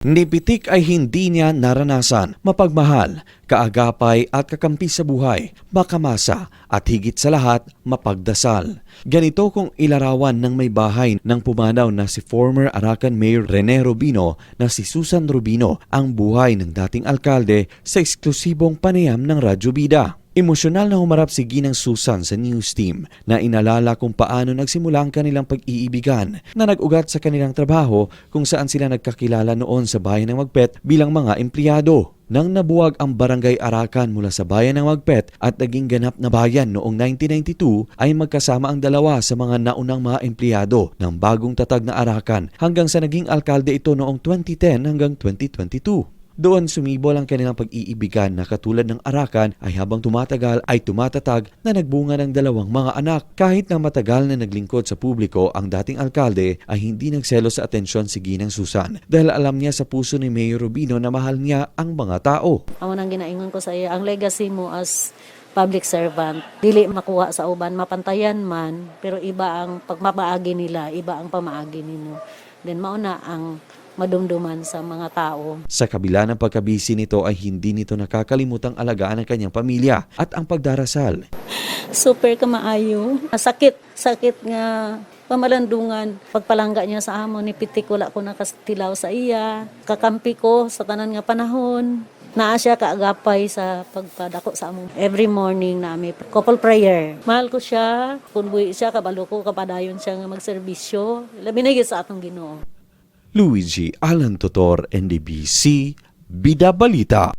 Nipitik ay hindi niya naranasan, mapagmahal, kaagapay at kakampi sa buhay, makamasa at higit sa lahat, mapagdasal. Ganito kung ilarawan ng may bahay ng pumanaw na si former Arakan Mayor Rene Robino na si Susan Robino ang buhay ng dating alkalde sa eksklusibong panayam ng Radyo Bida. Emosyonal na humarap si Ginang Susan sa news team na inalala kung paano nagsimula ang kanilang pag-iibigan na nag-ugat sa kanilang trabaho kung saan sila nagkakilala noon sa bayan ng Magpet bilang mga empleyado. Nang nabuwag ang Barangay Arakan mula sa bayan ng Magpet at naging ganap na bayan noong 1992 ay magkasama ang dalawa sa mga naunang mga empleyado ng bagong tatag na Arakan hanggang sa naging alkalde ito noong 2010 hanggang 2022. Doon sumibol ang kanilang pag-iibigan na katulad ng Arakan ay habang tumatagal ay tumatatag na nagbunga ng dalawang mga anak. Kahit na matagal na naglingkod sa publiko ang dating alkalde ay hindi nagselo sa atensyon si Ginang Susan dahil alam niya sa puso ni Mayor Robino na mahal niya ang mga tao. Amo nang ginaingon ko sa iya, ang legacy mo as public servant, dili makuha sa uban, mapantayan man, pero iba ang pagmapaagi nila, iba ang pamaagi nimo. Then mauna ang madumduman sa mga tao. Sa kabila ng pagkabisi nito ay hindi nito nakakalimutang alagaan ang kanyang pamilya at ang pagdarasal. Super kamaayo. Sakit nga pamalandungan. Pagpalangga niya sa amon, nipitik wala ko nakastilaw sa iya. Kakampi ko sa tanan nga panahon. Naa siya kaagapay sa pagpadako sa amon. Every morning na may couple prayer. Mahal ko siya. Kung buhi siya, kabalo ko, kapadayon siya nga magserbisyo. Labi na sa atong Ginoo. Luigi Alan Totor, NDBC, Bida Balita.